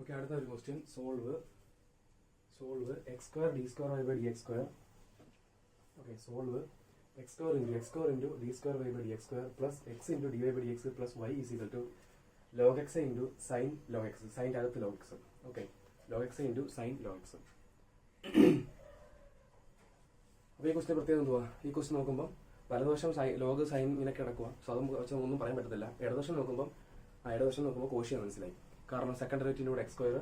Okay, അടുത്ത ഒരു question solve x square d square y by dx square. Okay, solve x square into d square y by dx square plus x into dy by dx plus y is equal to log x into sin log x. Sin അകത്ത് log x. Okay, log x into sin log x. അപ്പോൾ ഈ question പ്രത്യേകം എന്തുവാ? ഈ question നോക്കുമ്പോൾ വലതുവശം log sign ഇങ്ങനെ കിടക്കുക. So അതും ഒന്നും പറയാൻ പറ്റത്തില്ല. ഇടതുവശം നോക്കുമ്പോൾ കോഷ്യൻ മനസ്സിലായി. കാരണം സെക്കൻഡ് ഡെറിവേറ്റീവിൻ്റെ കൂടെ എക്സ് സ്ക്വയർ,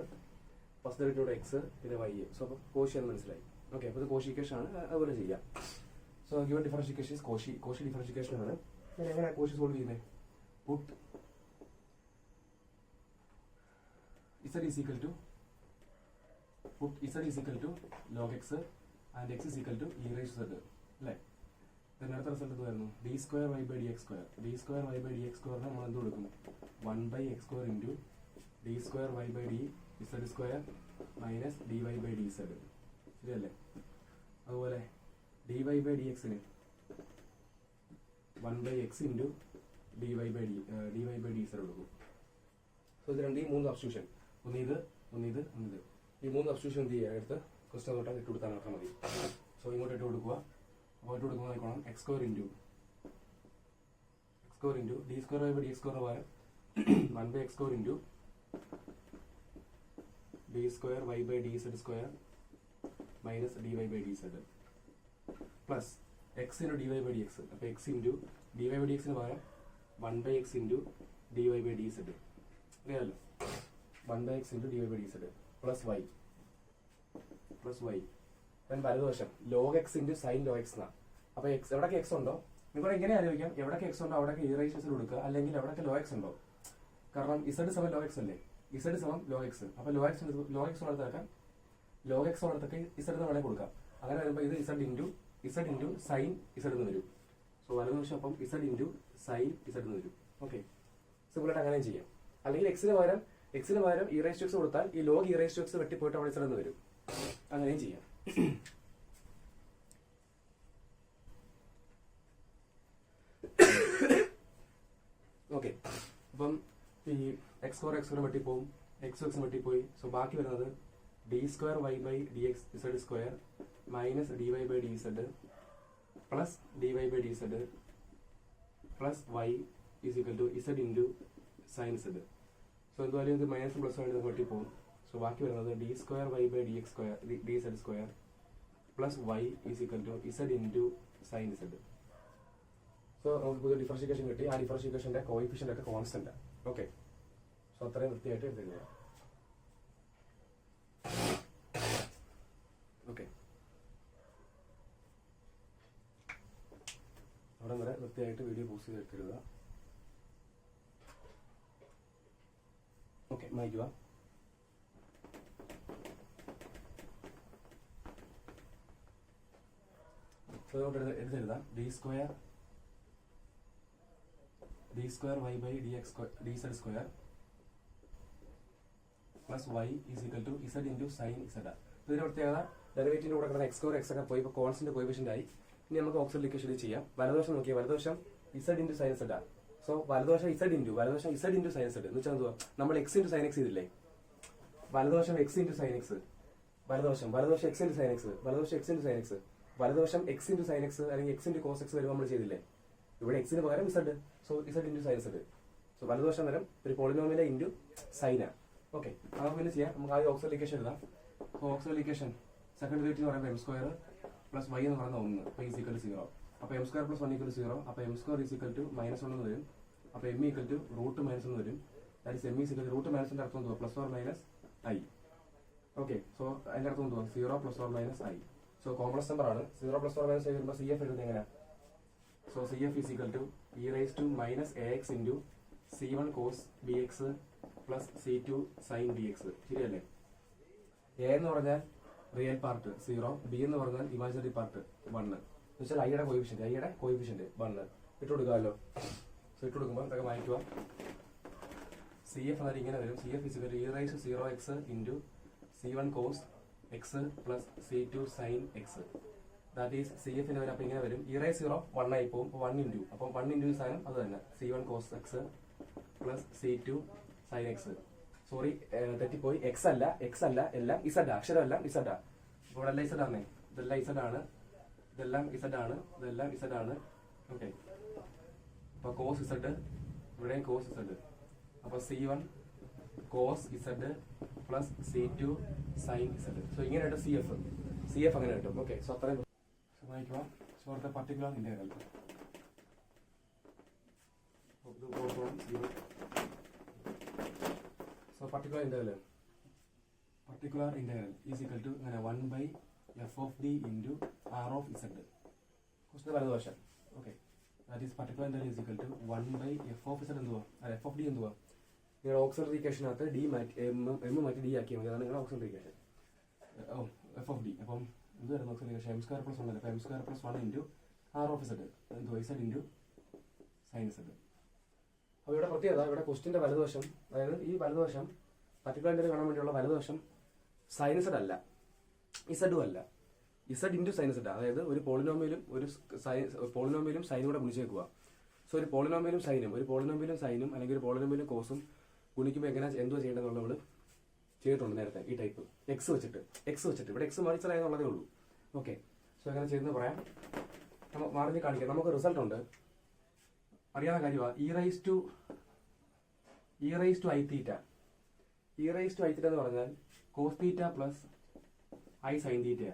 ഫസ്റ്റ് ഡെറിവേറ്റീവിൻ്റെ എക്സ്, പിന്നെ വൈ. സോ അപ്പോൾ കോഷ്യൻ മനസ്സിലായി. ഓക്കെ, അപ്പോൾ ഇത് കോഷി ഇക്വേഷൻ ആണ്. അതുപോലെ ചെയ്യാം. So given differentiation is Cauchy differentiation ആണ്. ഞാൻ എങ്ങനെയാണ് കോഷി സോൾവ് ചെയ്യുന്നത്? Puttu z is equal to log x and x is equal to e raised to z. അല്ലേ? അടുത്ത റിസൾട്ട് എന്തായിരുന്നു? d square y by dx square. d square y by dx square നമ്മൾ എന്ത് കൊടുക്കും? 1 by x square into d square y by d z square minus dy by dz. ശരിയല്ലേ? അതുപോലെ dy by dx ന് 1 by x into dy by dz കൊടുക്കും. So ഇത് രണ്ട്, ഈ മൂന്ന് സബ്സ്റ്റിറ്റ്യൂഷൻ, ഒന്നിത്. ഈ മൂന്ന് സബ്സ്റ്റിറ്റ്യൂഷൻ എന്ത് ചെയ്യുക? എടുത്ത് ക്വസ്റ്റ്യൻ തൊട്ടാൽ ഇട്ട് കൊടുത്താൽ മാത്രം മതി. സോ ഇങ്ങോട്ട് ഇട്ട് കൊടുക്കുക. അപ്പോൾ ഇട്ട് കൊടുക്കുമ്പോൾ നോക്കണം x square into d square y by dx square പകരം 1 by x square into d square y by dz square minus dy by dz plus x into dy by dx. അപ്പോൾ x into dy by dx ന് പകരം 1 by x into dy by dz. അറിയാമല്ലോ, 1 by x into dy by dz plus y. വലതുവശം log x into sin log x എന്നാണ്. അപ്പോൾ എവിടെയൊക്കെ X ഉണ്ടോ നിങ്ങൾ എങ്ങനെ ആലോചിക്കാം? എവിടെയൊക്കെ എക്സ് ഉണ്ടോ അവിടെയൊക്കെ ഇ റൈസ് കൊടുക്കുക, അല്ലെങ്കിൽ എവിടെയൊക്കെ log x ഉണ്ടോ. കാരണം z സമം log x അല്ലേ? z സമം log x. അപ്പോൾ log x ഉള്ളിടത്തൊക്കെ log x ഉള്ളിടത്തൊക്കെ z എന്ന് വേണേൽ കൊടുക്കാം. അങ്ങനെ വരുമ്പോൾ ഇത് z into sin z എന്ന് വരും. സോ വലതുവശം അപ്പം z into sin z എന്ന് വരും. ഓക്കെ, സിമ്പിളായിട്ട് അങ്ങനെയും ചെയ്യാം. അല്ലെങ്കിൽ എക്സിന് പകരം ഇ റൈസ് ടു എക്സ് കൊടുത്താൽ ഈ log e raise to x വെട്ടിപ്പോയിട്ട് അവിടെ z എന്ന് വരും. അങ്ങനെയും ചെയ്യാം. ഓക്കെ, അപ്പം ഈ എക്സ് സ്ക്വയർ വെട്ടിപ്പോവും, എക്സ് വെട്ടിപ്പോയി. സോ ബാക്കി വരുന്നത് d square y by dx z square minus dy by dz plus dy by dz plus y is equal to z into sin z. So എന്തായാലും ഇത് മൈനസ് പ്ലസ് ആയിട്ട് വെട്ടിപ്പോവും. So ബാക്കി വരുന്നത് d square y by dx square dz square plus y is equal to z into sin z. So നമുക്ക് പുതിയ differentiation കിട്ടി. ആ ഡിഫറൻഷിയേഷൻ്റെ coefficient ഒക്കെ കോൺസ്റ്റന്റ്. ഓക്കെ, സോ അത്രയും വൃത്തിയായിട്ട് എടുത്തിരുക. ഓക്കെ, അവിടെ വരെ വൃത്തിയായിട്ട് വീഡിയോ പോസ്റ്റ് ചെയ്ത് എടുത്തിരുക. ഓക്കെ, മായ്ക്കുക. സോ എടുത്തെഴുതാം d square y by dz square plus y is equal to z into sin z. ഇതിന്റെ പ്രത്യേകത ഡെറിവേറ്റീവിന്റെ കൂടെ കിടന്ന x ഒക്കെ പോയി ഇപ്പോൾ കോൺസ്റ്റന്റ് കോഎഫിഷ്യന്റ് ആയി. ഇനി നമുക്ക് ഓക്സിലറി ഇക്വേഷൻ ചെയ്യാം. വലതുവശം നോക്കിയാൽ വലതുവശം z into sin z. So വലതുവശം z into sin z എന്ന് വെച്ചാൽ എന്തുവാ? നമ്മൾ x into sin x ചെയ്തില്ലേ? വലതുവശം x into sin x, വലതുവശം x into sin x, വലതുവശം x into sin x അല്ലെങ്കിൽ x into cos x വരുമ്പോൾ നമ്മൾ ചെയ്തില്ലേ? ഇവിടെ എക്സിന് പകരം z. So z into sin z. So വലതുവശം വരും ഒരു പോളിനോമിയൽ ഇൻറ്റു സൈന. ഓക്കെ, നമുക്ക് പിന്നെ ചെയ്യാം. നമുക്ക് ആദ്യം ഓക്സിലറി ഇക്വേഷൻ എഴുതാം. So auxiliary equation second derivative എന്ന് പറയുമ്പോൾ m സ്ക്വയർ പ്ലസ് y എന്ന് പറയുന്നത് 1. അപ്പോൾ ഈസ് ഈക്വൽ ടു 0. അപ്പോൾ m square plus 1 equal to 0. അപ്പോൾ m square is equal to -1 എന്ന് വരും. അപ്പോൾ m ഈക്വൽ ടു √-1 എന്ന് വരും. That is m is equal to √-ന്റെ അർത്ഥം എന്തുവാ? Plus or minus i. Okay, so അതിന്റെ അർത്ഥം എന്തുവാ? 0 plus or minus i. So complex number ആണ്. 0 പ്ലസ് ഓർ മൈനസ് i വരുമ്പോൾ CF എഴുതുന്നത് എങ്ങനെയാണ്? So CF is equal to e raise to minus ax into c1 cos bx plus c2 sin dx. ശരിയല്ലേ? a എന്ന് പറഞ്ഞാൽ real part 0, b എന്ന് പറഞ്ഞാൽ imaginary part 1 എന്ന് വെച്ചാൽ ഐയുടെ കോയിഫിഷ്യന്റ് 1 ഇട്ട് കൊടുക്കാമല്ലോ. സോ ഇട്ട് കൊടുക്കുമ്പോൾ അതൊക്കെ മാറ്റുക. CF എന്നാൽ ഇങ്ങനെ വരും. CF is equal to e raise to 0x into c1 cos x plus c2 sin x. That is CF ന് വരും. അപ്പോൾ ഇങ്ങനെ വരും. e റൈസ് 0 1 ആയി പോകും. 1 ഇൻറ്റു, അപ്പം 1 ഇൻറ്റു സാധനം അത് തന്നെ c1 cos x plus c2 sin x. So sorry തെറ്റിപ്പോയി, എക്സ് അല്ല എല്ലാം ഇസഡ്, അക്ഷരമെല്ലാം ഇസഡാ. അപ്പോൾ ഇവിടെ എല്ലാം ഇസഡ് ആണേ, ഇതെല്ലാം ഇസഡ് ആണ്, ഇതെല്ലാം ഇസഡ് ആണ്, ഇതെല്ലാം ഇസഡ് ആണ്. ഓക്കെ, അപ്പോൾ കോസ് ഇസഡ്, ഇവിടെയും കോസ് ഇസഡ്. അപ്പോൾ C1 cos z plus C2 sine z. So ഇങ്ങനെയായിട്ട് CF അങ്ങനെ കിട്ടും. ഓക്കെ, സോ അത്രയും വായിക്കുക. സോ അടുത്ത particular integral. So particular integral is equal to 1/f of d into r of z. Question വലതുവശം. Okay, that is particular integral is equal to 1/f of z എന്തുവാ, f of d എന്തുവാ. നിങ്ങളുടെ auxiliary ഇക്വേഷനകത്ത് d മാറ്റി m മാറ്റി d ആക്കിയാൽ മതി. അതാണ് നിങ്ങളുടെ auxiliary equation. f of d. അപ്പം എന്ത് വരുന്നു ഓക്സിലറി ഇക്വേഷൻ? m² + 1 അല്ലേ. അപ്പോൾ m² + 1 into r of z എന്തുവാ, z into sin z. അപ്പോൾ ഇവിടെ പ്രത്യേകത, ഇവിടെ ക്വസ്റ്റിന്റെ വലതുവശം, അതായത് ഈ വലതുവശം പർട്ടിക്കുലർ ഇന്റഗ്രൽ കാണാൻ വേണ്ടിയുള്ള വലതുവശം സൈനസഡ് അല്ല, ഇസഡും അല്ല, ഇസഡ് ഇൻറ്റു സൈനസഡ്. അതായത് ഒരു പോളിനോമിയലും സൈനും കൂടെ ഗുണിച്ചേക്കുക. സോ ഒരു പോളിനോമിയലും സൈനും അല്ലെങ്കിൽ ഒരു പോളിനോമിയലും കോസും ഗുണിക്കുമ്പോൾ എങ്ങനെ എന്തുവാ ചെയ്യേണ്ടതെന്നുള്ള നമ്മൾ ചെയ്തിട്ടുണ്ട് നേരത്തെ. ഈ ടൈപ്പ് എക്സ് വെച്ചിട്ട് ഇവിടെ എക്സ് മറിച്ചതായെന്നുള്ളതേ ഉള്ളൂ. ഓക്കെ, സോ എങ്ങനെ ചെയ്തെന്ന് പറയാം, മാറി കാണിക്കാം. നമുക്ക് റിസൾട്ട് ഉണ്ട്, അറിയാവുന്ന കാര്യമാണ്. e raised to i theta എന്ന് പറഞ്ഞാൽ cos theta plus i sin theta.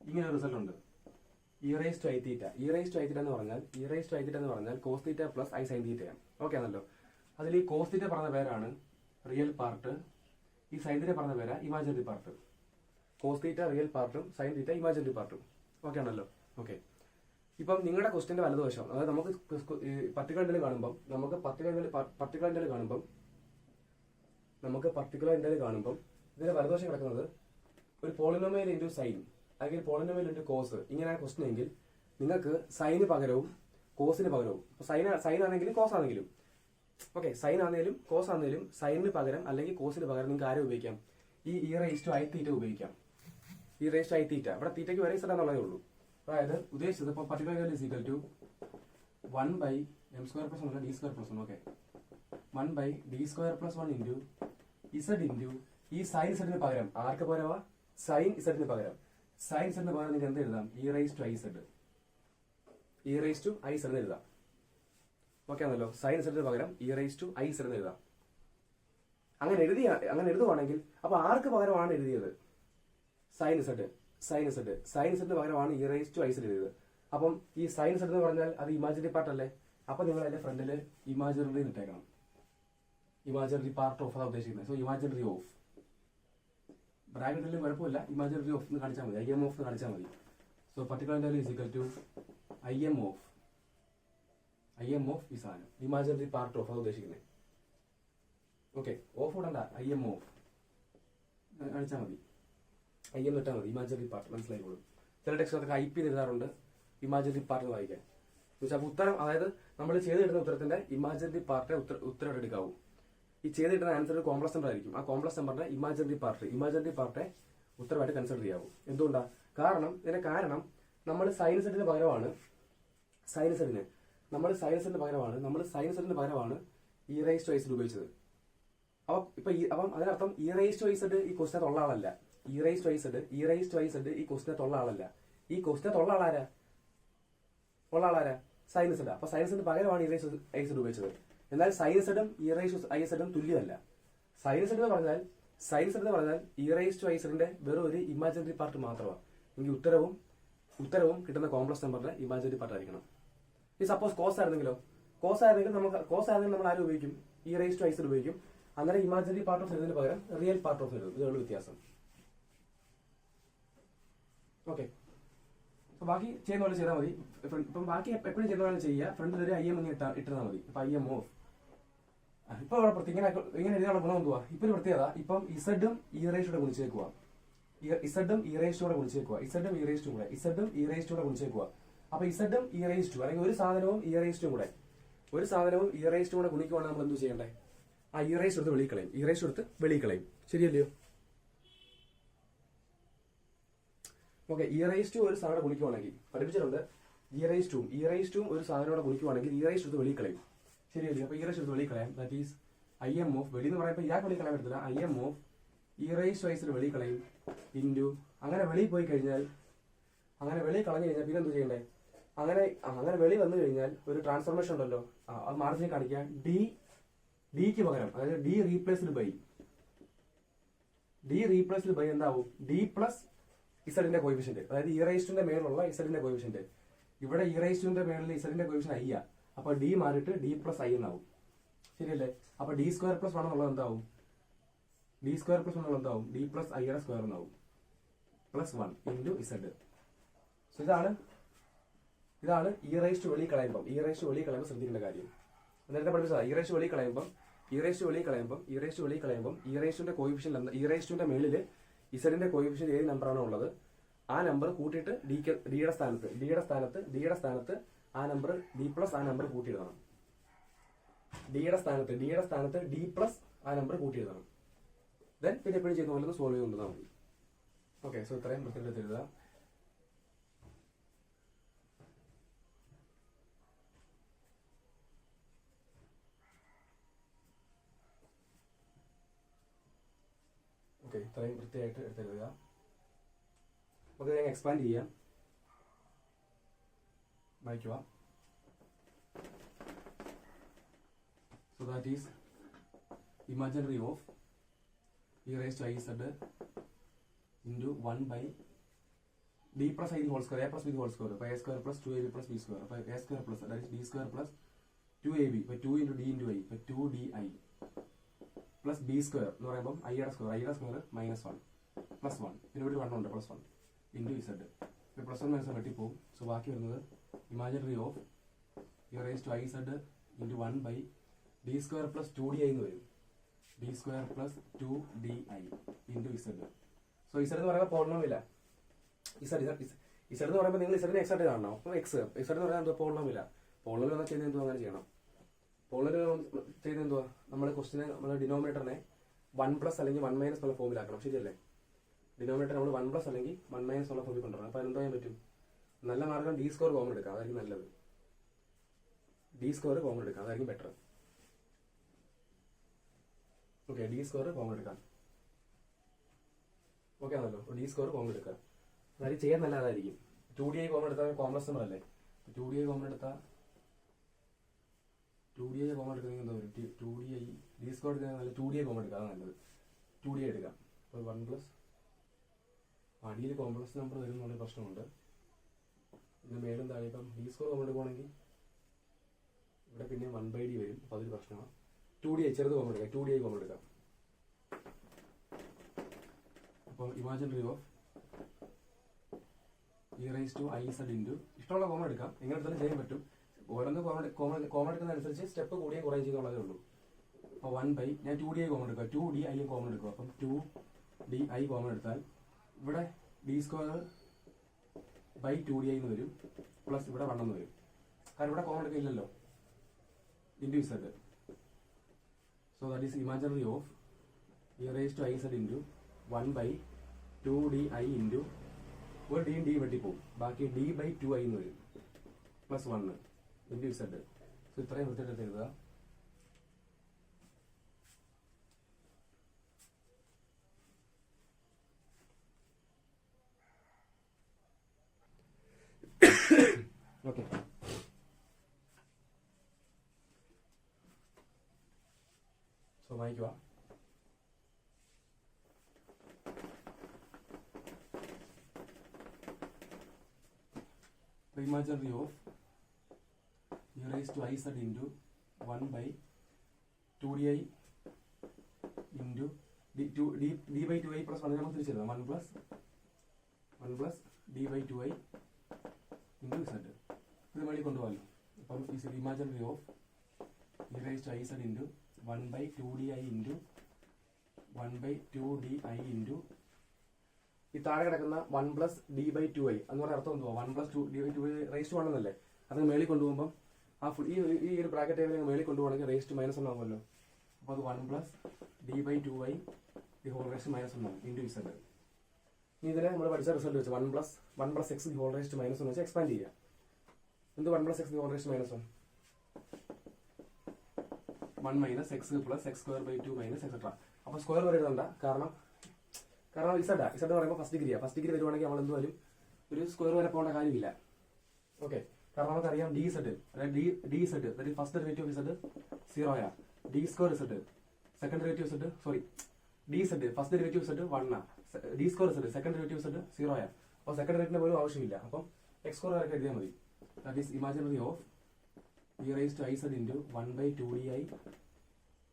ഇങ്ങനെ ഒരു റിസൾട്ട് ഉണ്ട്. e raised to i theta എന്ന് പറഞ്ഞാൽ cos theta plus i sin theta. Okay ആണല്ലോ. അതിൽ ഈ cos theta പറഞ്ഞ പേരാണ് റിയൽ പാർട്ട്, ഈ sin theta പറഞ്ഞ പേരാ imaginary part. cos theta real പാർട്ടും sin theta ഇമാജിനറി പാർട്ടും. ഓക്കെ ആണല്ലോ. ഓക്കെ, ഇപ്പം നിങ്ങളുടെ ക്വസ്റ്റിന്റെ വലതുവശം, അതായത് നമുക്ക് പർട്ടിക്കുലർ ഇന്റഗ്രൽ കാണുമ്പോൾ ഇതിന്റെ വലതുവശം കിടക്കുന്നത് ഒരു പോളിനോമിയൽ ഇൻറ്റു സൈൻ അല്ലെങ്കിൽ പോളിനോമിയൽ ഇൻറ്റു കോസ്, ഇങ്ങനെയാണ് ക്വസ്റ്റൻ എങ്കിൽ നിങ്ങൾക്ക് സൈന് പകരവും കോസിന് പകരവും, സൈൻ ആണെങ്കിലും കോസ് ആണെങ്കിലും, ഓക്കെ, സൈൻ ആണെങ്കിലും കോസ് ആണെങ്കിലും സൈനിന് പകരം അല്ലെങ്കിൽ കോസിന് പകരം നിങ്ങൾക്ക് ആരെ ഉപയോഗിക്കാം, ഈ e raised to i theta ഉപയോഗിക്കാം. e raised to i theta, ഇവിടെ തീറ്റയ്ക്ക് വരെ ഇസഡ് എന്നുള്ളതേ ഉള്ളൂ. അതായത് ഉദ്ദേശിച്ചത് ഇപ്പോൾ particular integral is equal to 1/m² + 1 d² + 1. Okay, 1/d² + 1 into z into ഈ സൈൻ ഇസഡിന് പകരം ആർക്ക് പകരമാ, സൈൻ ഇസഡിന് പകരം നിങ്ങൾക്ക് എന്ത് എഴുതാം, e raised to i z എന്ന് എഴുതാം. ഓക്കെ ആണല്ലോ. സൈൻ ഇസഡിന് പകരം e raised to i z എന്ന് എഴുതാം. അങ്ങനെ എഴുതുവാണെങ്കിൽ അപ്പൊ ആർക്ക് പകരമാണ് എഴുതിയത്, സൈൻ ഇസഡിന് പകരമാണ് e raised to i z എഴുതിയത്. അപ്പം ഈ സൈൻ ഇസഡ് എന്ന് പറഞ്ഞാൽ അത് ഇമാജിനറി പാർട്ട് അല്ലേ. അപ്പൊ നിങ്ങൾ അതിന്റെ ഫ്രണ്ടിൽ ഇമാജിനറി ഇട്ടേക്കണം. ഇമാജിനറി പാർട്ട് ഓഫ് ആണ് ഉദ്ദേശിക്കുന്നത്. സോ ഇമാജിനറി ഓഫ് ബ്രാക്കറ്റിലും കുഴപ്പമില്ല, ഇമാജിനറി ഓഫ് എന്ന് കാണിച്ചാൽ മതി, IM ഓഫ് എന്ന് കാണിച്ചാൽ മതി. So particular integral is equal to IM of ഈ സാധനം ഇമാജിനറി പാർട്ട് ഓഫ് ആണ് ഉദ്ദേശിക്കുന്നത്. ഓക്കെ, ഓഫ് ഇടണ്ട, IM ഓഫ് കാണിച്ചാൽ മതി, IM ഇട്ടാൽ മതി, ഇമാജിനറി പാർട്ട് മനസ്സിലായിക്കോളും. ചില ടെക്സ്റ്റിനകത്ത് IP എഴുതാറുണ്ട്, ഇമാജിനറി പാർട്ട് വായിക്കാൻ. അപ്പോൾ ഉത്തരം, അതായത് നമ്മൾ ചെയ്തിടുന്ന ഉത്തരത്തിന്റെ ഇമാജിനറി പാർട്ട് ഉത്തരം എടുക്കാവൂ. ഈ ചെയ്തിടുന്ന ആൻസർ ഒരു കോംപ്ലക്സ് നമ്പർ ആയിരിക്കും. ആ കോംപ്ലക്സ് നമ്പറിന്റെ ഇമാജിനറി പാർട്ടെ ഉത്തരമായിട്ട് കൺസിഡർ ചെയ്യാവൂ. എന്തുകൊണ്ടാണ്? ഇതിന്റെ കാരണം നമ്മൾ സൈനസൈഡിന് പകരമാണ് e raised to i z ഉപയോഗിച്ചത്. അപ്പം അതിനർത്ഥം e raised to i z ഈ ക്വസ്റ്റിനകത്ത് ഉള്ള ആളല്ല. e raised to i z ഈ ക്വസ്റ്റിനകത്ത് ഉള്ള ആളല്ല. ഈ ക്വസ്റ്റിനകത്ത് ഉള്ള ആളാരാ? സൈനസൈഡ്. അപ്പൊ സൈനസൈഡിന് പകരമാണ് e raised to i z ഉപയോഗിച്ചത്. എന്നാൽ സൈനസൈഡും e raised to i z തുല്യമല്ല. സൈനസൈഡ് എന്ന് പറഞ്ഞാൽ e raised to i z ന്റെ വെറും ഒരു ഇമാജിനറി പാർട്ട് മാത്രമാണ്. എങ്കിൽ ഉത്തരവും കിട്ടുന്ന കോംപ്ലക്സ് നമ്പറിന്റെ ഇമാജിനറി പാർട്ട് ആയിരിക്കണം. ഈ സപ്പോസ് കോസ് ആയിരുന്നെങ്കിൽ നമ്മൾ ആരും ഉപയോഗിക്കും, e raised to i z ഉപയോഗിക്കും. അങ്ങനെ ഇമാജിനറി പാർട്ട് ഓഫ് എഴുതുന്നതിന് പകരം റിയൽ പാർട്ട് ഓഫ് എഴുതും. ഇതാണ് വ്യത്യാസം. ഓക്കെ, ബാക്കി ചെയ്യുന്ന പോലെ ചെയ്താൽ മതി. ഇപ്പം ബാക്കി എപ്പോഴും ചെയ്യുന്ന പോലെ ചെയ്യുക. ഫ്രണ്ടിൽ ഒരു IM ഇട്ടാൽ മതി. ഇപ്പൊ IM ഓഫ് ഇപ്പൊ ഇങ്ങനെ എഴുതാനുള്ള ഗുണം എന്തുവാ? ഇപ്പൊ ഒരു പ്രത്യേകത, ഇപ്പം ഇസഡും e raised കൂടെ ഗുണിച്ചേക്കുക. അപ്പൊ ഇസഡും e raised അല്ലെങ്കിൽ ഒരു സാധനവും e raised കൂടെ ഗുണിക്കുവാണെങ്കിൽ നമ്മൾ എന്ത് ചെയ്യണ്ടേ? ആ e raised എടുത്ത് വെളിയിൽ കളയും. ശരിയല്ലയോ? ഓക്കെ, e raised ഒരു സാധനം ഗുണിക്കുവാണെങ്കിൽ പഠിപ്പിച്ചിട്ടുണ്ട്. e raised ഒരു സാധനോടെ ഗുണിക്കുവാണെങ്കിൽ e raised എടുത്ത് വെളിയിൽ കളയും. ശരിയല്ലേ? അപ്പൊ e raised എടുത്ത് വെളിയിൽ കളയാം. That is I M of വെളി എന്ന് പറയുമ്പോൾ ഇയാൾക്ക് വെളി കളയാൻ പറ്റത്തില്ല. I M of e raise to ഐസിൽ വെളി കളയും ഇൻറ്റു അങ്ങനെ വെളി പോയി കഴിഞ്ഞാൽ അങ്ങനെ വെളി കളഞ്ഞു കഴിഞ്ഞാൽ പിന്നെ എന്ത് ചെയ്യണ്ടേ? അങ്ങനെ വെളി വന്നു കഴിഞ്ഞാൽ ഒരു ട്രാൻസ്ഫോർമേഷൻ ഉണ്ടല്ലോ, അത് മാർജിനിൽ കാണിക്കാം. ഡിക്ക് പകരം അതായത് ഡി റീപ്ലേസ്ഡ് ബൈ എന്താവും? ഡി പ്ലസ് ഇസഡിന്റെ കോയിഫിഷ്യന്റ്, അതായത് ഇ റൈസ്റ്റിന്റെ മേലുള്ള ഇസഡിന്റെ കോയിഫിഷ്യന്റ്. ഇവിടെ ഇ റൈസ്റ്റിന്റെ മേളിൽ ഇസഡിന്റെ കോയിഫിഷ്യന്റ് ഐ ആ, അപ്പൊ ഡി മാറിയിട്ട് ഡി പ്ലസ് ഐ എന്നാവും. ശരിയല്ലേ? അപ്പൊ ഡി സ്ക്വയർ പ്ലസ് 1 എന്നുള്ളത് എന്താവും? ഡി പ്ലസ് ഐയുടെ സ്ക്വയർ എന്നാവും, പ്ലസ് 1 ഇൻറ്റു ഇസഡ്. സോ ഇതാണ് ഇ റൈസ് ടു വെളി കളയുമ്പോൾ ശ്രദ്ധിക്കേണ്ട കാര്യം. നേരത്തെ പഠിപ്പിച്ചതാ. ഇ റൈസ് ടു വെളി കളയുമ്പോൾ ഇ റൈസ്റ്റിന്റെ കോയിഫിഷ്യന്റ് ഇ റൈസ്റ്റിന്റെ മേളിൽ ഇസഡിന്റെ കോയിഫിഷ്യന്റ് ഏത് നമ്പറാണോ ഉള്ളത് ആ നമ്പർ കൂട്ടിയിട്ട് ഡിയുടെ സ്ഥാനത്ത് ആ നമ്പർ ഡി പ്ലസ് ആ നമ്പർ കൂട്ടിയിടണം. ഡിയുടെ സ്ഥാനത്ത് ഡി പ്ലസ് ആ നമ്പർ കൂട്ടിയിടണം. ദെൻ പിന്നെ എപ്പോഴും ചെയ്യുന്ന പോലെ സോൾവ് ചെയ്തുകൊണ്ടാൽ മതി. ഓക്കെ, സോ ഇത്രയും പ്രത്യേകത എഴുതുക. ഓക്കെ, ഇത്രയും വൃത്തിയായിട്ട് എടുത്തെഴുതുക. നമുക്ക് ഞാൻ എക്സ്പാൻഡ് ചെയ്യാം. വായിക്കുക. So that is imaginary of e raised to I z into 1 by d plus I the whole square, a plus b the whole square, by a square plus 2ab plus b square, by a square plus, that is d square plus 2ab, by 2 into d into I, by 2di plus b square എന്ന് പറയുമ്പോൾ ഐയുടെ square minus 1 plus 1, പിന്നെ ഇവിടെ 1 ഉണ്ട്, plus 1 into z. ഇപ്പോൾ plus 1 minus വെട്ടിപ്പോവും. So ബാക്കി വരുന്നത് imaginary of e raise to i z into 1 by d square plus 2di എന്ന് വരും. D square plus 2di into z. So z എന്ന് പറയുമ്പോൾ പോളിനോമിയല്ല. ഇസഡ് എന്ന് പറയുമ്പോൾ നിങ്ങൾ ഇസഡിനെ എക്സാക്ട് കാണണം. അപ്പോൾ ഇസഡ് എന്ന് പറയുന്നത് എന്തോ പോളിനോമിയല്ല. പോളിനോമിയൽ എന്നാൽ ചെയ്യുന്നത് എന്തോ അങ്ങനെ ചെയ്യണം. പോളിനോമിയൽ ചെയ്യുന്നത് എന്തുവാ? നമ്മൾ ക്വസ്റ്റിനെ നമ്മൾ ഡിനോമിനേറ്ററിനെ 1+ അല്ലെങ്കിൽ 1- എന്നുള്ള ഫോമിലാക്കണം. ശരിയല്ലേ? ഡിനോമിനേറ്റർ നമ്മൾ 1+ അല്ലെങ്കിൽ 1- എന്നുള്ള ഫോമിൽ കൊണ്ടുവരണം. അപ്പോൾ എന്താ ചെയ്യാൻ പറ്റും? നല്ല മാർഗം ഡി സ്ക്വയർ കോമൺ എടുക്കാം, അതായിരിക്കും നല്ലത്. ഡി സ്ക്വയർ കോമൺ എടുക്കാം, അതായിരിക്കും better. Okay, D square common എടുക്കാം. ഓക്കെ ആണല്ലോ? ഡി സ്ക്വയർ കോമൺ എടുക്കാം, അതായത് ചെയ്യാൻ നല്ല അതായിരിക്കും. 2di കോമൺ എടുത്താൽ കോംപ്ലക്സ് നമ്പർ അല്ലേ? 2di കോമൺ എടുത്താൽ എന്താ വരും? 2di ഡി സ്ക്വയർ എടുക്കാൻ നല്ല 2di കോമൺ എടുക്കാം, അതാണ് നല്ലത്. 2di എടുക്കാം. അപ്പോൾ 1+ അടിയിൽ കോംപ്ലക്സ് നമ്പർ വരും എന്നുള്ള പ്രശ്നമുണ്ട്. ഇതിന് മേലും താഴെ ഇപ്പം ഡി സ്ക്വയർ കോമൺ എടുക്കുവാണെങ്കിൽ ഇവിടെ പിന്നെ 1/d വരും, അപ്പോൾ അതൊരു പ്രശ്നമാണ്. 2di ചെറുത് കോമൺ എടുക്കാം, 2di കോമൺ എടുക്കാം. അപ്പോൾ imaginary of e raise to i z into ഇഷ്ടമുള്ള കോമൺ എടുക്കാം, എങ്ങനെ എടുത്താലും ചെയ്യാൻ പറ്റും. ഓരോന്ന് കോമൺ എടുക്കുന്നതനുസരിച്ച് സ്റ്റെപ്പ് കൂടിയും കുറയും ചെയ്യുന്നുള്ളതേ ഉള്ളൂ. അപ്പോൾ 1 ബൈ ഞാൻ 2di കോമൺ എടുക്കുക, 2di കോമൺ എടുക്കുക. അപ്പം 2di കോമൺ എടുത്താൽ ഇവിടെ ഡി സ്ക്വയർ ബൈ 2di എന്ന് വരും, പ്ലസ് ഇവിടെ 1 എന്ന് വരും. കാരണം ഇവിടെ കോമൺ എടുക്കില്ലല്ലോ, into z. So that is imaginary of e raise to i z into 1 by 2di into ഒരു ഡിയും ഡി വെട്ടിപ്പോവും, ബാക്കി d ബൈ 2i എന്ന് വരും, പ്ലസ് 1 ഇൻറ്റു ഇസഡ്. സോ ഇത്രയും വൃത്തിയായിട്ട് എഴുതുക. ഓക്കെ, സോ വായിക്കുക. Imaginary of e raised to I z into 1 by 2di into d by 2i plus 1 നമുക്ക് തിരിച്ചെഴുതാം. 1 plus d by 2i into z. ഇത് വേണ്ടി കൊണ്ടുപോകാമല്ലോ. അപ്പം imaginary of e raised to I z into 1 by 2di into 1 by 2di into ഈ താഴെ കിടക്കുന്ന 1 plus d by 2i എന്ന് പറഞ്ഞ അർത്ഥം എന്തുവാ? 1 plus 2d by 2i റേസ്റ്റ് 1 എന്നല്ലേ? അത് മേളിൽ കൊണ്ടുപോകുമ്പോൾ ആ ഈ ഒരു ബ്രാക്കറ്റ് ഏതെങ്കിലും മേളിൽ കൊണ്ടുപോകണമെങ്കിൽ റേസ്റ്റ് -1 ആകുമല്ലോ. അപ്പോൾ അത് 1 plus d by 2i the whole റേസ്റ്റ് -1 ആകും ഇൻറ്റു ഇസഡ്. ഇനി ഇതിനെ നമ്മൾ പഠിച്ച റിസൾട്ട് വെച്ച് 1 plus x ദി ഹോൾ റേസ്റ്റ് -1 വെച്ച് എക്സ്പാൻഡ് ചെയ്യുക. എന്ത് 1 plus x ദി ഹോൾ റേസ്റ്റ് -1? 1 minus x plus x square by 2 minus etcetera. അപ്പൊ സ്ക്വയർ വരെ എഴുതണ്ട, കാരണം ഇസഡ് എന്ന് പറയുമ്പോൾ ഫസ്റ്റ് ഡിഗ്രി വരുവാണെങ്കിൽ നമ്മൾ എന്തുവാലും ഒരു സ്ക്വയർ വരെ പോകേണ്ട കാര്യമില്ല. ഓക്കെ, കാരണം നമുക്കറിയാം d z first derivative of z 0 ആണ്. D square z second derivative z d z first derivative z 1 ആണ്. D square z second derivative z 0 ആണ്. അപ്പോൾ സെക്കൻഡ് ഡെറിവേറ്റീവിന് പോലും ആവശ്യമില്ല. അപ്പം എക്സ് സ്ക്വയർ വരെ എഴുതിയാൽ മതി. That is imaginary of e raised to iz into 1 by 2di.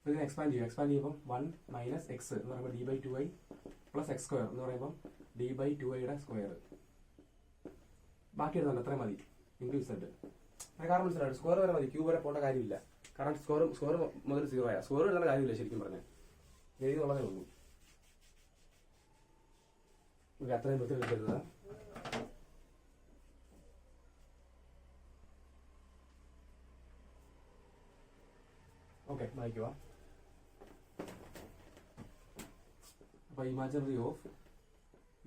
ഇതിനെ എക്സ്പാൻഡ് ചെയ്യുമ്പോൾ 1 മൈനസ് എക്സ് എന്ന് പറയുമ്പോൾ d by 2i plus x square എന്ന് പറയുമ്പോൾ ഡി ബൈ 2iയുടെ സ്ക്വയർ. ബാക്കി എഴുതണ്ട, അത്രയും മതി. Into Z. കാരണം മനസ്സിലായി, സ്ക്വയർ വരെ മതി, ക്യൂബ് വരെ പോകേണ്ട കാര്യമില്ല. കാരണം സ്ക്വയർ മുതൽ 0 ആയ സ്ക്വയർ എഴുതേണ്ട കാര്യമില്ല ശരിക്കും പറഞ്ഞാൽ, എഴുതിയുള്ളതേ ഉള്ളൂ. അത്രയും പ്രത്യേകം എഴുതുക. ഓക്കെ, വായിക്കുക. അപ്പോൾ imaginary of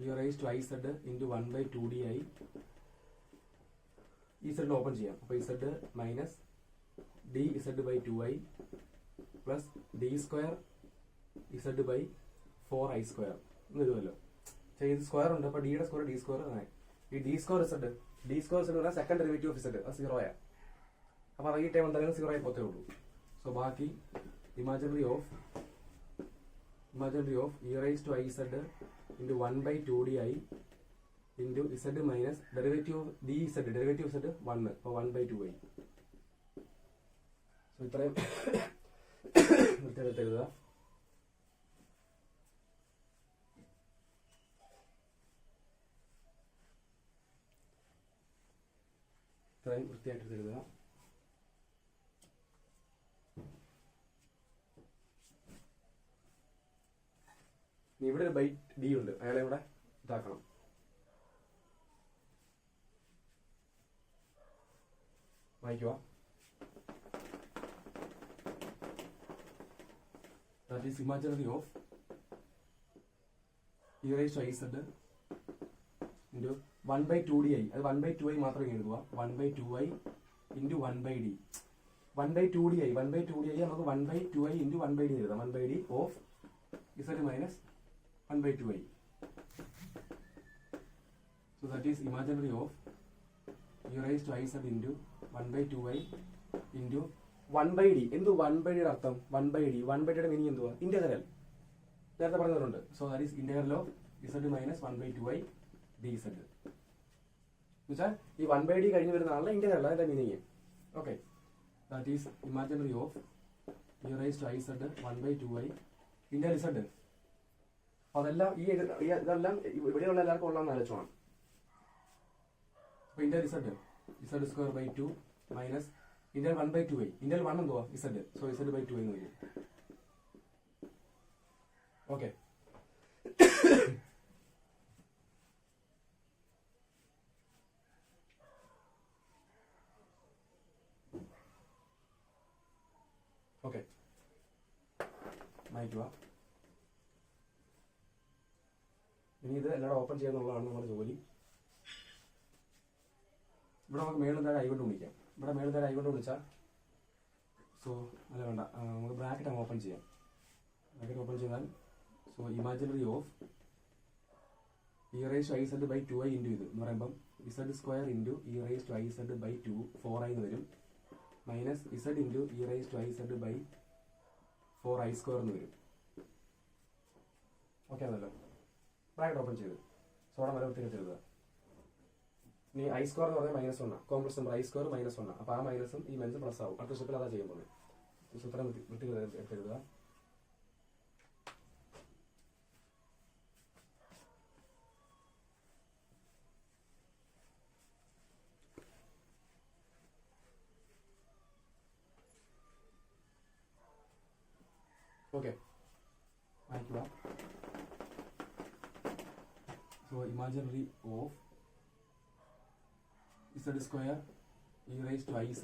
e raised to iz into 1 by 2di. ഈ സെഡിന് ഓപ്പൺ ചെയ്യാം. അപ്പോൾ z minus d z by 2i plus d square z by 4i square എന്ന് വരുമല്ലോ. ഇത് സ്ക്വയർ ഉണ്ട്, അപ്പോൾ ഡിയുടെ സ്ക്വയർ ഡി സ്ക്വയർ അങ്ങനെ. ഈ ഡി സ്ക്വയർ ഇസഡ് പറഞ്ഞാൽ സെക്കൻഡ് ഡെറിവേറ്റീവ് ഓഫ് ഇസഡ് അത് 0 ആണ്. അപ്പോൾ ഈ ടൈം എന്തായാലും 0 ആയി പോത്തേ ഉള്ളൂ. സോ ബാക്കി imaginary of e raised to iz into 1 by 2di into z minus derivative dz, derivative z 1, അപ്പോൾ 1 by 2i. സോ ഇത്രയും വൃത്തിയായിട്ട് എഴുതുക. ഇത്രയും വൃത്തിയായിട്ട് എഴുതുക. ഇവിടെ ഒരു ബൈ ഡി ഉണ്ട്, അയാളെ ഇവിടെ ഇതാക്കണം. വായിക്കുക. That is imaginary of e raised to iz into 1 by 2di. അത് 1 by 2i മാത്രമേ എഴുതുക. 1 by 2i into 1 by d. 1 by 2di നമുക്ക് 1 by 2i into 1 by d എഴുതാം. 1 by d of z minus 1 by 2i. So that is imaginary of e raised to iz into 1 by 2i into 1 by d. എന്തു 1 by d യുടെ അർത്ഥം? 1 by d. 1 by d യുടെ meaning എന്തുവാ? Integral. നേരത്തെ പറഞ്ഞവരുണ്ട്. So that is integral of z minus 1 by 2i dz. എന്നുവെച്ചാൽ ഈ 1 by d കഴിഞ്ഞ് വരുന്ന ആളുടെ ഇന്റഗ്രൽ, അതിന്റെ meaning. Okay, that is imaginary of e raised to iz 1 by 2i integral z. അതെല്ലാം ഇതെല്ലാം ഇവിടെയുള്ള എല്ലാവർക്കും ഉള്ളതെന്ന് ആലോചിച്ചോണം. അപ്പൊ integral z square by 2 minus integral 1 by 2i. Integral 1 എന്തുവാ? Z. So Z by 2i എന്ന് വരും. ഓക്കെ, ഓക്കെ വായിക്കുക. ഇനി ഇത് എല്ലാവരും ഓപ്പൺ ചെയ്യാന്നുള്ളതാണ് നമ്മുടെ ജോലി. ഇവിടെ നമുക്ക് മേളിൽ താഴെ ഐ കൊണ്ട് വിളിക്കാം. ഇവിടെ മേളിൽ താഴെ ഐ കൊണ്ട് വിളിച്ചാൽ സോ അല്ല വേണ്ട, നമുക്ക് ബ്രാക്കറ്റ് അങ്ങ് ഓപ്പൺ ചെയ്യാം. ബ്രാക്കറ്റ് ഓപ്പൺ ചെയ്താൽ so imaginary of e raised to iz by 2i into ഇത് എന്ന് പറയുമ്പം z square into e raised to iz by 2 4i എന്ന് വരും. Minus z into e raised to iz by 4i square എന്ന് വരും. Okay ആണല്ലോ. Bracket open ചെയ്ത് soda വരെ വൃത്തിയായിട്ട് എഴുതുക. ഇനി ഐ സ്ക്വയർ എന്ന് പറഞ്ഞാൽ -1, കോംപ്ലക്സ് നമ്പർ ഐ സ്ക്വയർ -1. അപ്പോൾ ആ മൈനസും ഈ മൈനസും പ്ലസ് ആവും. അടുത്ത സ്റ്റെപ്പിൽ അതാ ചെയ്യാൻ പോകുന്നത്. സൂത്രം വൃത്തിയായിട്ട് എഴുതുക. ഓക്കെ, വായിക്കുക. So imaginary of z square e raised to iz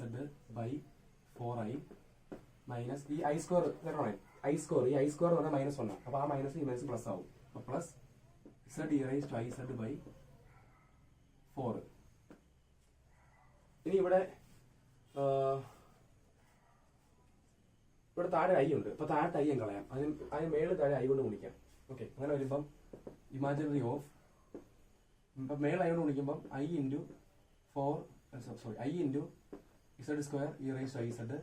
by 4i minus ഈ ഐ സ്ക്വയർ തരണേ. ഐ സ്ക്വയർ ഈ ഐ സ്ക്വയർ എന്ന് പറഞ്ഞാൽ -1. അപ്പോൾ ആ മൈനസ് ഈ മൈനസ് പ്ലസ് ആവും. അപ്പോൾ plus z e raised to iz by 4. ഇനി ഇവിടെ ഇവിടെ താഴെ ഐ ഉണ്ട്. അപ്പൊ താഴെ ഐ ഞാൻ കളയാം. അതിന് മേളിൽ താഴെ ഐ കൊണ്ട് ഗുണിക്കാം. ഓക്കെ, അങ്ങനെ വരുമ്പം ഇമാജിനറി ഓഫ് ഇപ്പം മേളിൽ ഐ കൊണ്ട് ഗുണിക്കുമ്പം i into i into z square e raise to i z,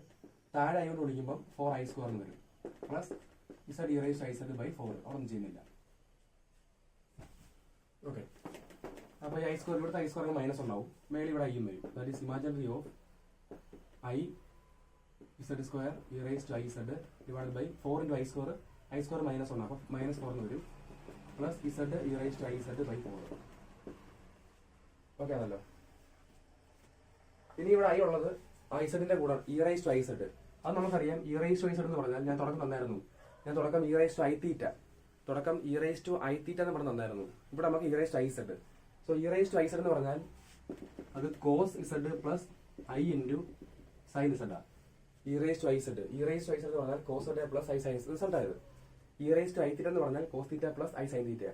താഴെ ഐ കൊണ്ട് ഗുണിക്കുമ്പം 4i സ്ക്വയർ എന്ന് വരും. Plus z e raise to i z by 4. അവിടെ ഒന്നും ചെയ്യുന്നില്ല. ഓക്കെ, അപ്പോൾ ഈ ഐ സ്ക്വയർ, ഇവിടുത്തെ ഐ സ്ക്വയർ മൈനസ് ഉണ്ടാവും, മേളിൽ ഇവിടെ ഐയും വരും. That is imaginary of i z square e raise to i z divide by 4 into i square minus ഉണ്ട്, അപ്പോൾ -4 എന്ന് വരും. Plus z e raise to i z by 4. Okay ആണല്ലോ. ഇനി ഇവിടെ ഐ ഉള്ളത് ഐ സെഡിന്റെ കൂടെ e raise to i z. അത് നമുക്കറിയാം. E raise to i z എന്ന് പറഞ്ഞാൽ ഞാൻ തുടക്കം തന്നായിരുന്നു. തുടക്കം e raise to i theta എന്ന് പറഞ്ഞ് തന്നായിരുന്നു. ഇവിടെ നമുക്ക് e raise to i z. So e raise to i z എന്ന് പറഞ്ഞാൽ അത് cos z plus i into sine Z. E raise to i z എന്ന് പറഞ്ഞാൽ cos z plus i sine result ആയത്. E raise to i theta എന്ന് പറഞ്ഞാൽ cos theta plus i sine theta.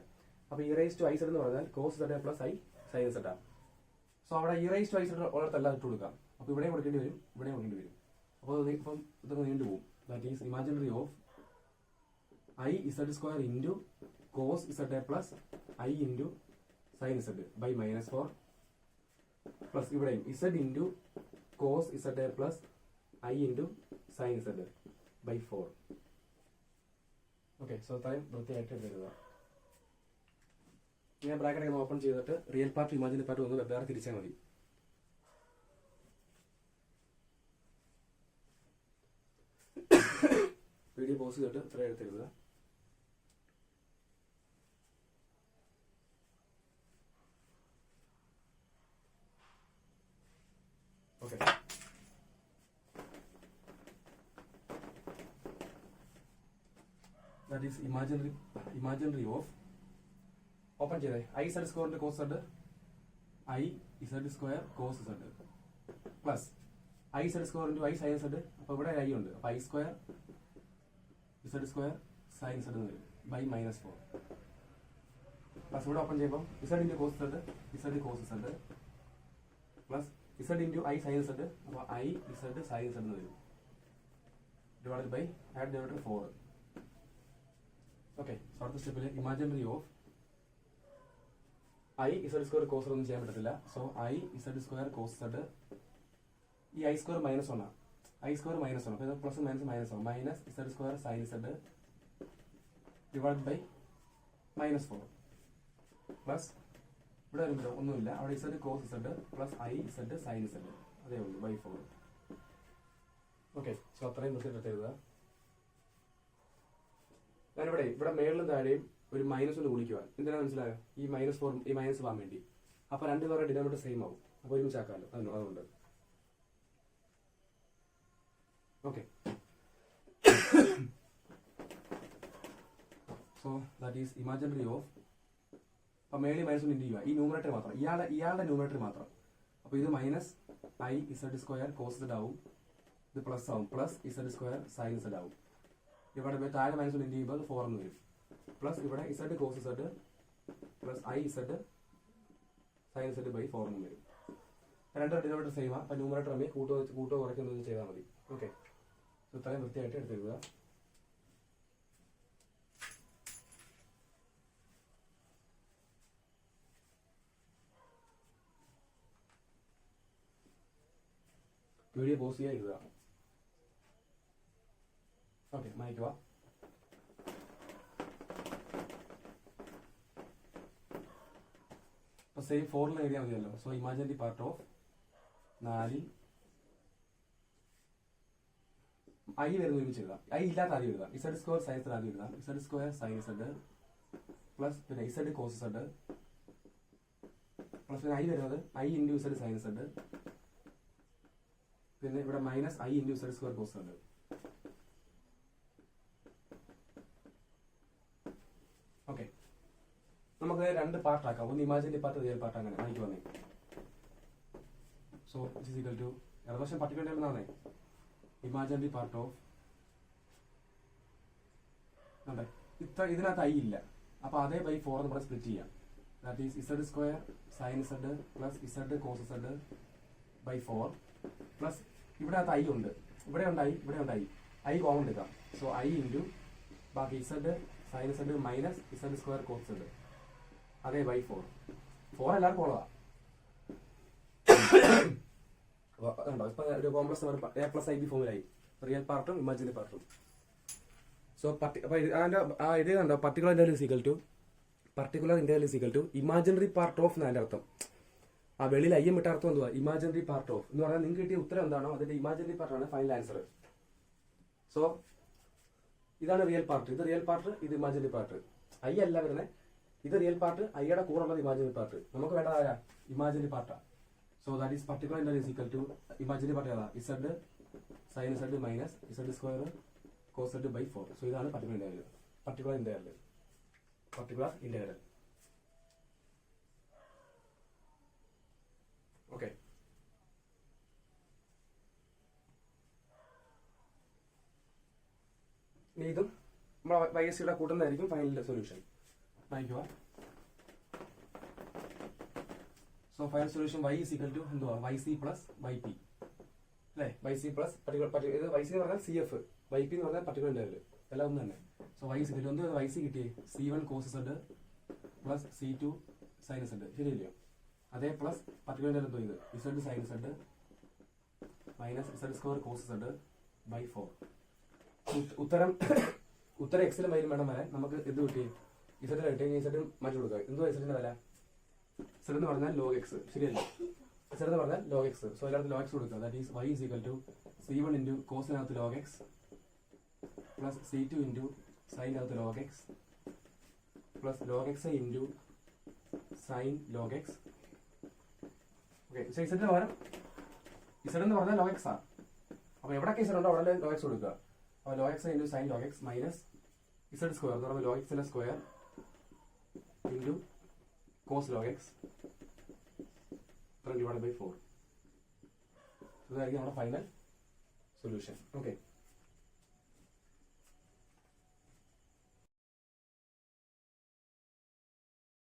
അപ്പൊ e raise to i z എന്ന് പറഞ്ഞാൽ cos z plus i sine z. So അവിടെ e raise to i z ഉള്ളിടത്തെല്ലാം ഇട്ട് കൊടുക്കാം. അപ്പോൾ ഇവിടെ കൊടുക്കേണ്ടി വരും, ഇവിടെ കൊടുക്കേണ്ടി വരും. അപ്പോൾ ഇപ്പം ഇതൊക്കെ നീണ്ടു പോകും. That is imaginary of i z square into cos z plus i into sine z by -4 plus ഇവിടെയും z into cos z plus i into sine z by 4. Okay, so അത്രയും വൃത്തിയായിട്ട് എഴുതുക. ഞാൻ ബ്രാക്കറ്റ് ഓപ്പൺ ചെയ്തിട്ട് real part imaginary part ഒന്ന് വേറെ തിരിച്ചാൽ മതി. വീഡിയോ പോസ് ചെയ്തിട്ട് ഇത്ര എടുത്തെഴുതുക. Okay, that is imaginary of open ചെയ്തേ ഐ സെഡ് സ്ക്വയറിന്റെ cos z i z square cos z plus i z square into i sine z. അപ്പോൾ ഇവിടെ ഐ ഉണ്ട്. അപ്പോൾ i square z square sine z എന്ന് വരും ബൈ -4 പ്ലസ് ഇവിടെ open ചെയ്യുമ്പോൾ z into cos z z cos z plus z into i sine z. അപ്പോൾ i z sine z എന്ന് വരും divided by add divided 4. Okay, അടുത്ത സ്റ്റെപ്പിൽ imaginary of i z square cos ഒന്നും ചെയ്യാൻ പറ്റത്തില്ല. So i z square cos z, ഈ i square -1 i square -1, അപ്പോൾ plus -1 minus z square sine z divide by -4 plus ഇവിടെ വരുമ്പോൾ ഒന്നുമില്ല, അവിടെ z cos z plus i z sine z അതേ ഉള്ളൂ ബൈ 4. ഓക്കെ, സോ അത്രയും വൃത്തിയിട്ട് എഴുതുക. ഇവിടെ മേളിലും താഴെയും ഒരു മൈനസ് കൊണ്ട് ഗുണിക്കുക. എന്തിനാ മനസ്സിലായോ? ഈ -4 ഈ മൈനസ് പോകാൻ വേണ്ടി. അപ്പൊ രണ്ട് പേരുടെ ഡിനോമിനേറ്റർ സെയിം ആവും. അപ്പൊ ഒരുമിച്ചാക്കാമല്ലോ, അതുകൊണ്ട്. Okay, so that is imaginary of. അപ്പൊ മേളിൽ -1 ഇൻറ്റു ചെയ്യുക. ഈ ന്യൂമറേറ്റർ മാത്രം, ഇയാളുടെ ന്യൂമറേറ്റർ മാത്രം. അപ്പൊ ഇത് minus i z square cos z ആവും, ഇത് പ്ലസ് ആവും, plus z square sine z ആവും. ഇവിടെ താഴെ -1 ഇൻറ്റു ചെയ്യുമ്പോൾ 4 എന്ന് വരും. പ്ലസ് ഇവിടെ z cos z plus i z sine z by 4 എന്ന് വരും. രണ്ട് ഡിനോമിനേറ്റർ സെയിം. അപ്പൊ ന്യൂമറേറ്റർ തമ്മിൽ കൂട്ടോ കുറയ്ക്കുന്നത് ചെയ്താൽ മതി. ഓക്കെ, ഇത്രയും വൃത്തിയായിട്ട് എടുത്തെഴുതുക. വീഡിയോ പോസ് ചെയ്യാൻ എഴുതുക. ഓക്കെ, മായ്ക്കുക. അപ്പൊ സെയിം 4 എഴുതിയാൽ മതിയല്ലോ. So imaginary part of 4 I വരുന്ന ഒരുമിച്ച് എഴുതാം. ഐ ഇല്ലാത്ത ആദ്യം എഴുതാം. ഇസഡ് സ്ക്വയർ സൈൻ സെഡ് ആദ്യം എഴുതാം. Z square sine z plus പിന്നെ ഇസഡ് കോസ് സെഡ് പ്ലസ് പിന്നെ ഐ വരുന്നത് i into z sine z, പിന്നെ ഇവിടെ minus i into z square cos z. Okay, നമുക്ക് രണ്ട് പാർട്ടാക്കാം. ഒന്ന് ഇമാജിനറി പാർട്ട്, റിയൽ പാർട്ട്. അങ്ങനെ ആയിക്ക് വന്നേ. So it is equal to ഏകദേശം പട്ടിക്കേണ്ടതെന്നാണേ ഇമാജിനറി പാർട്ട് ഓഫ് ഇതിനകത്ത് ഐ ഇല്ല. അപ്പൊ അതേ ബൈ 4 നമ്മുടെ സ്പ്ലിറ്റ് ചെയ്യാം. That is z square sine z plus z cos z by 4 plus ഇവിടെ ഐ ഉണ്ട്, ഇവിടെ ഉണ്ടായി, ഇവിടെ ഉണ്ടായി. ഐ കോമൺ എടുക്കാം. സോ ഐ ഇൻറ്റു ബാക്കി z sine z minus z square cos z അതേ ബൈ 4. 4 എല്ലാവർക്കും ഉള്ളതാ. ഇപ്പൊ ഒരു complex number A plus i b ഫോമിലായി, റിയൽ പാർട്ടും ഇമാജിനറി പാർട്ടും. സോ അപ്പൊ ഇത് കണ്ടോ, particular integral is equal to imaginary part of എന്നതിന്റെ അർത്ഥം. ആ വെളിയിൽ അയ്യം വിട്ട അർത്ഥം എന്തുവാ, ഇമാജിനറി പാർട്ട് ഓഫ് എന്ന് പറഞ്ഞാൽ നിങ്ങൾക്ക് കിട്ടിയ ഉത്തരം എന്താണോ അതിന്റെ ഇമാജിനറി പാർട്ടാണ് ഫൈനൽ ആൻസർ. സോ ഇതാണ് റിയൽ പാർട്ട്, ഇത് റിയൽ പാർട്ട്, ഇത് ഇമാജിനറി പാർട്ട്. ഐ അല്ല വരുന്നത്, ഇത് റിയൽ പാർട്ട്, ഐയുടെ കൂടെ ഉള്ളത് ഇമാജിനറി പാർട്ട്. നമുക്ക് വേണ്ടത് ആരാ, ഇമാജിനറി പാർട്ടാണ്. So that is particular integral is equal to imaginary part ഏതാ, z sine z minus z square cos z by 4. So ഇതാണ് പർട്ടിക്കുലർ ഇന്റഗ്രൽ. ഓക്കെ. ഇതും നമ്മളെ വൈഎസ്സിയുടെ കൂട്ടുന്നതായിരിക്കും ഫൈനൽ സൊല്യൂഷൻ. വായിക്കുക. So final solution y is equal to എന്തുവാ, yc plus yp അല്ലേ. yc plus ഇത് yc എന്ന് പറഞ്ഞാൽ cf, yp എന്ന് പറഞ്ഞാൽ പർട്ടിക്കുലർ ഇന്റഗ്രൽ, എല്ലാം ഒന്ന് തന്നെ. So y is equal to എന്ത് yc കിട്ടിയേ, c1 cos z plus c2 sine z, ശരിയല്ലയോ. അതേ പ്ലസ് പർട്ടിക്കുലർ ഇന്റഗ്രൽ എന്തോ ഇത് z sine z minus z square cos z by 4. ഉത്തരം എക്സിലും വൈലും വേണം വരാൻ. നമുക്ക് ഇത് കിട്ടി ഇസഡ് കിട്ടി, ഇസഡ് മാറ്റി കൊടുക്കുക. എന്തോ ഇസഡിന്റെ വില, ഇസഡ് എന്ന് പറഞ്ഞാൽ ലോഗ് എക്സ്, ശരിയല്ലേ. ഇസഡ് എന്ന് പറഞ്ഞാൽ ലോഗ് എക്സ്. സോ എല്ലായിടത്തും ലോഗ് എക്സ് കൊടുക്കുക. That is y is equal to c1 into കോസിനകത്ത് log x plus c2 into സൈനകത്ത് log x plus log x into sine log x. Okay. So ഇസഡിന് പകരം z എന്ന് പറഞ്ഞാൽ ലോഗ് എക്സ് ആണ്. അപ്പൊ എവിടെയൊക്കെ ഇസഡ് ഉണ്ടോ അവിടെ ലോഗ് എക്സ് കൊടുക്കുക. അപ്പോൾ log x into sine log x minus z square എന്ന് പറയുമ്പോൾ log x square into cos log x divide by 4. ഇതായിരിക്കും നമ്മുടെ ഫൈനൽ സൊല്യൂഷൻ. ഓക്കെ.